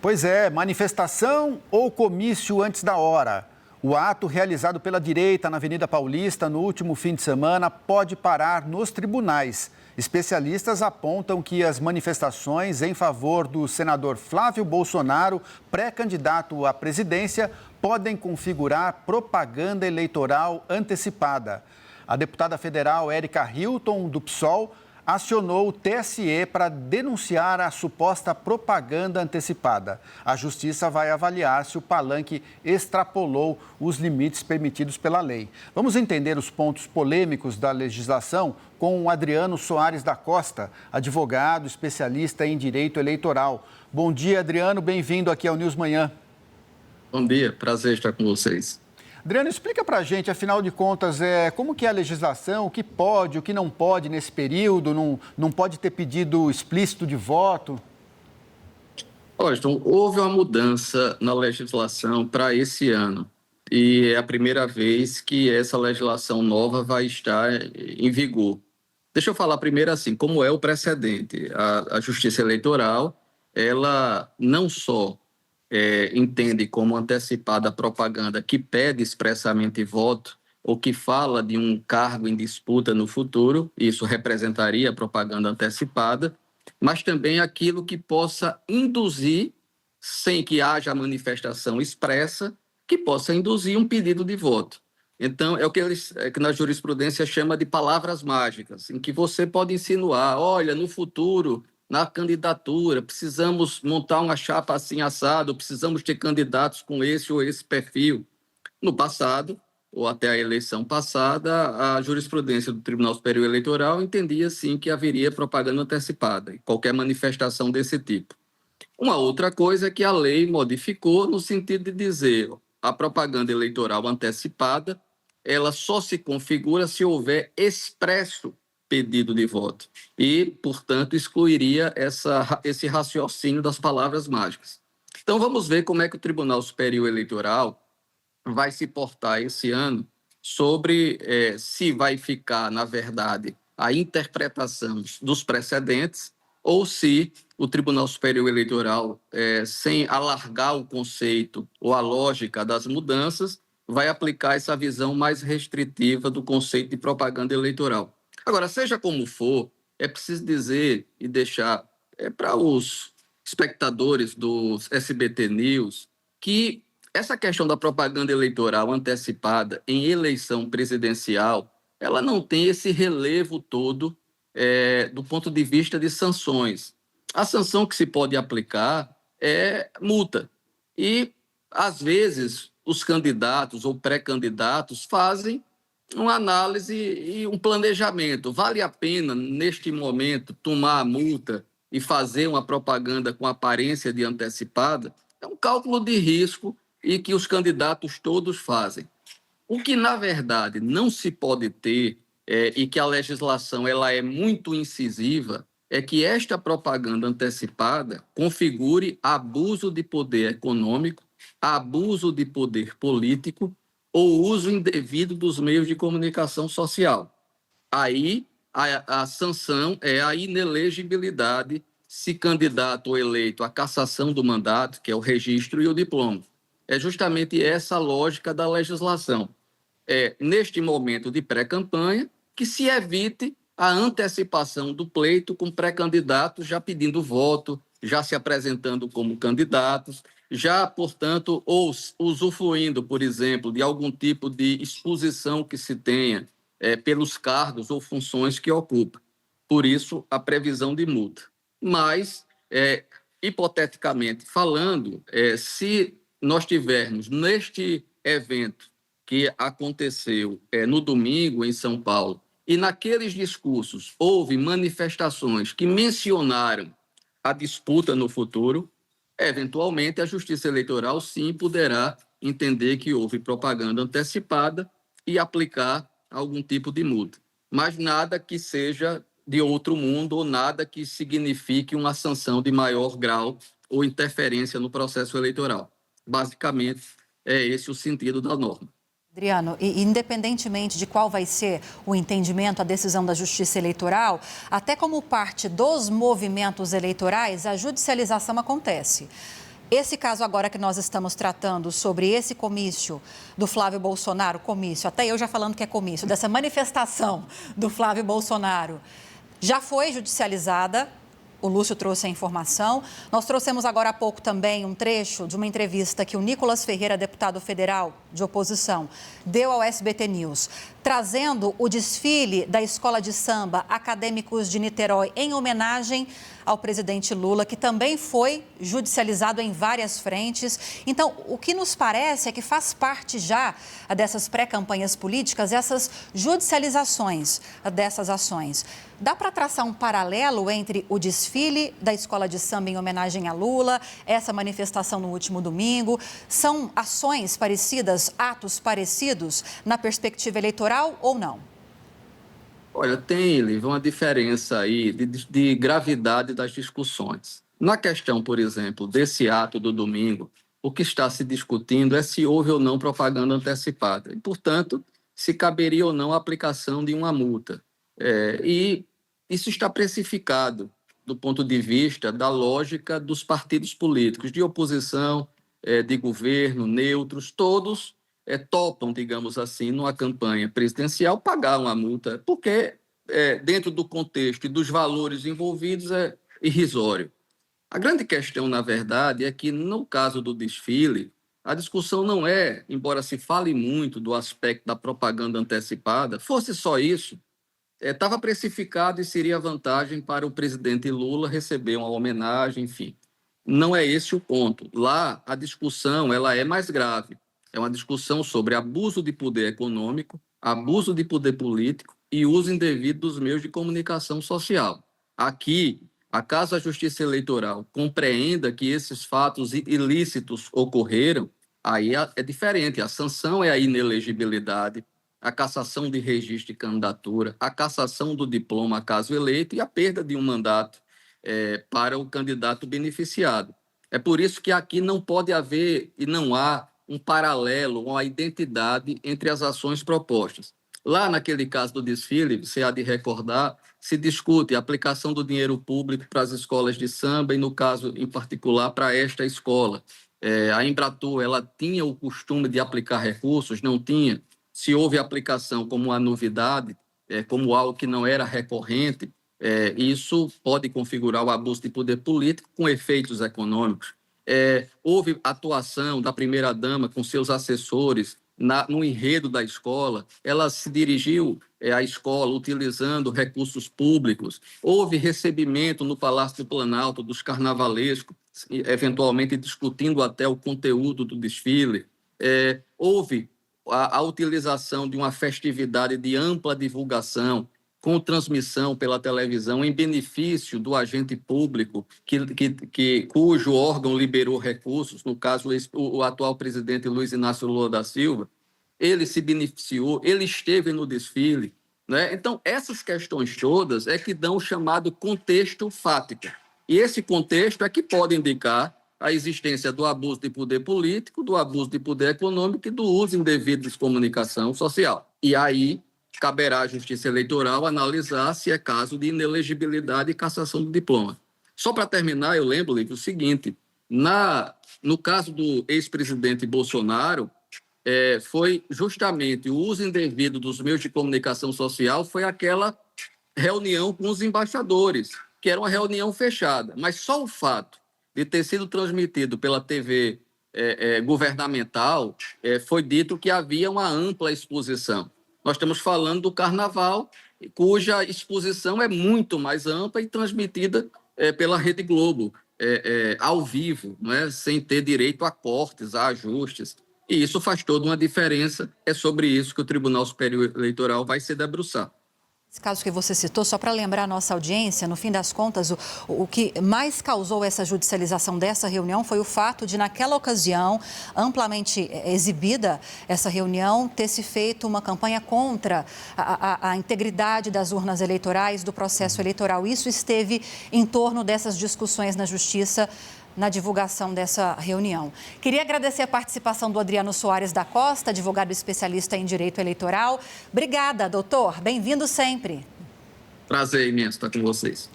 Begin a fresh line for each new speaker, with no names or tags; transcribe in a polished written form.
Pois é, manifestação ou comício antes da hora? O ato realizado pela direita na Avenida Paulista no último fim de semana pode parar nos tribunais. Especialistas apontam que as manifestações em favor do senador Flávio Bolsonaro, pré-candidato à presidência, podem configurar propaganda eleitoral antecipada. A deputada federal Érica Hilton, do PSOL, acionou o TSE para denunciar a suposta propaganda antecipada. A Justiça vai avaliar se o palanque extrapolou os limites permitidos pela lei. Vamos entender os pontos polêmicos da legislação com o Adriano Soares da Costa, advogado especialista em direito eleitoral. Bom dia, Adriano, bem-vindo aqui ao News Manhã.
Bom dia, prazer estar com vocês.
Adriano, explica para a gente, afinal de contas, como que é a legislação, o que pode, o que não pode nesse período, não pode ter pedido explícito de voto?
Então, houve uma mudança na legislação para esse ano e é a primeira vez que essa legislação nova vai estar em vigor. Deixa eu falar primeiro assim, como é o precedente. A Justiça Eleitoral, ela não só entende como antecipada a propaganda que pede expressamente voto ou que fala de um cargo em disputa no futuro, isso representaria propaganda antecipada, mas também aquilo que possa induzir, sem que haja manifestação expressa, que possa induzir um pedido de voto. Então, é o que que na jurisprudência chama de palavras mágicas, em que você pode insinuar, olha, no futuro, na candidatura, precisamos montar uma chapa assim assado, precisamos ter candidatos com esse ou esse perfil. No passado, ou até a eleição passada, a jurisprudência do Tribunal Superior Eleitoral entendia, sim, que haveria propaganda antecipada, e qualquer manifestação desse tipo. Uma outra coisa é que a lei modificou no sentido de dizer a propaganda eleitoral antecipada, ela só se configura se houver expresso pedido de voto e, portanto, excluiria esse raciocínio das palavras mágicas. Então, vamos ver como é que o Tribunal Superior Eleitoral vai se portar esse ano sobre se vai ficar, na verdade, a interpretação dos precedentes ou se o Tribunal Superior Eleitoral, sem alargar o conceito ou a lógica das mudanças, vai aplicar essa visão mais restritiva do conceito de propaganda eleitoral. Agora, seja como for, é preciso dizer e deixar para os espectadores do SBT News que essa questão da propaganda eleitoral antecipada em eleição presidencial, ela não tem esse relevo todo do ponto de vista de sanções. A sanção que se pode aplicar é multa. E, às vezes, os candidatos ou pré-candidatos fazem uma análise e um planejamento. Vale a pena, neste momento, tomar a multa e fazer uma propaganda com aparência de antecipada? É um cálculo de risco e que os candidatos todos fazem. O que, na verdade, não se pode ter, e que a legislação ela é muito incisiva, é que esta propaganda antecipada configure abuso de poder econômico, abuso de poder político ou uso indevido dos meios de comunicação social. Aí, a sanção é a inelegibilidade se candidato ou eleito à cassação do mandato, que é o registro e o diploma. É justamente essa a lógica da legislação. Neste momento de pré-campanha, que se evite a antecipação do pleito com pré-candidatos já pedindo voto, já se apresentando como candidatos, já, portanto, ou usufruindo, por exemplo, de algum tipo de exposição que se tenha pelos cargos ou funções que ocupa. Por isso, a previsão de multa. Mas, hipoteticamente falando, se nós tivermos neste evento que aconteceu no domingo em São Paulo, e naqueles discursos houve manifestações que mencionaram a disputa no futuro, eventualmente a Justiça Eleitoral sim poderá entender que houve propaganda antecipada e aplicar algum tipo de multa. Mas nada que seja de outro mundo ou nada que signifique uma sanção de maior grau ou interferência no processo eleitoral. Basicamente, é esse o sentido da norma.
Adriano, e independentemente de qual vai ser o entendimento, a decisão da Justiça Eleitoral, até como parte dos movimentos eleitorais, a judicialização acontece. Esse caso agora que nós estamos tratando sobre esse comício do Flávio Bolsonaro, até eu já falando que é comício, dessa manifestação do Flávio Bolsonaro, já foi judicializada. O Lúcio trouxe a informação. Nós trouxemos agora há pouco também um trecho de uma entrevista que o Nicolas Ferreira, deputado federal de oposição, deu ao SBT News, trazendo o desfile da Escola de Samba Acadêmicos de Niterói em homenagem ao presidente Lula, que também foi judicializado em várias frentes. Então, o que nos parece é que faz parte já dessas pré-campanhas políticas, essas judicializações dessas ações. Dá para traçar um paralelo entre o desfile da Escola de Samba em homenagem a Lula, essa manifestação no último domingo? São ações parecidas, atos parecidos na perspectiva eleitoral ou não?
Olha, tem, Liv, uma diferença aí de gravidade das discussões. Na questão, por exemplo, desse ato do domingo, o que está se discutindo é se houve ou não propaganda antecipada. E, portanto, se caberia ou não a aplicação de uma multa. E isso está precificado do ponto de vista da lógica dos partidos políticos, de oposição, de governo, neutros, todos topam, digamos assim, numa campanha presidencial, pagar uma multa, porque dentro do contexto e dos valores envolvidos é irrisório. A grande questão, na verdade, é que no caso do desfile, a discussão não é, embora se fale muito do aspecto da propaganda antecipada, fosse só isso, estava precificado e seria vantagem para o presidente Lula receber uma homenagem, enfim. Não é esse o ponto. Lá, a discussão ela é mais grave. É uma discussão sobre abuso de poder econômico, abuso de poder político e uso indevido dos meios de comunicação social. Aqui, acaso a Justiça Eleitoral compreenda que esses fatos ilícitos ocorreram, aí é diferente. A sanção é a inelegibilidade, a cassação de registro de candidatura, a cassação do diploma caso eleito e a perda de um mandato para o candidato beneficiado. É por isso que aqui não pode haver e não há um paralelo, uma identidade entre as ações propostas. Lá naquele caso do desfile, você há de recordar, se discute a aplicação do dinheiro público para as escolas de samba e, no caso em particular, para esta escola. A Embratur, ela tinha o costume de aplicar recursos? Não tinha. Se houve aplicação como uma novidade, como algo que não era recorrente, isso pode configurar o abuso de poder político com efeitos econômicos. Houve atuação da primeira-dama com seus assessores no enredo da escola, ela se dirigiu à escola utilizando recursos públicos, houve recebimento no Palácio do Planalto dos carnavalescos, eventualmente discutindo até o conteúdo do desfile, houve a utilização de uma festividade de ampla divulgação, com transmissão pela televisão em benefício do agente público cujo órgão liberou recursos, no caso o atual presidente Luiz Inácio Lula da Silva, ele se beneficiou, ele esteve no desfile, né? Então, essas questões todas é que dão o chamado contexto fático. E esse contexto é que pode indicar a existência do abuso de poder político, do abuso de poder econômico e do uso indevido de comunicação social. E aí caberá à Justiça Eleitoral analisar se é caso de inelegibilidade e cassação do diploma. Só para terminar, eu lembro, Lívia, o seguinte, no caso do ex-presidente Bolsonaro, foi justamente o uso indevido dos meios de comunicação social, foi aquela reunião com os embaixadores, que era uma reunião fechada, mas só o fato de ter sido transmitido pela TV governamental, foi dito que havia uma ampla exposição. Nós estamos falando do Carnaval, cuja exposição é muito mais ampla e transmitida pela Rede Globo, ao vivo, não é? Sem ter direito a cortes, a ajustes. E isso faz toda uma diferença. É sobre isso que o Tribunal Superior Eleitoral vai se debruçar.
Esse caso que você citou, só para lembrar a nossa audiência, no fim das contas, o que mais causou essa judicialização dessa reunião foi o fato de, naquela ocasião, amplamente exibida essa reunião, ter se feito uma campanha contra a integridade das urnas eleitorais, do processo eleitoral. Isso esteve em torno dessas discussões na Justiça, na divulgação dessa reunião. Queria agradecer a participação do Adriano Soares da Costa, advogado especialista em direito eleitoral. Obrigada, doutor. Bem-vindo sempre.
Prazer imenso estar com vocês.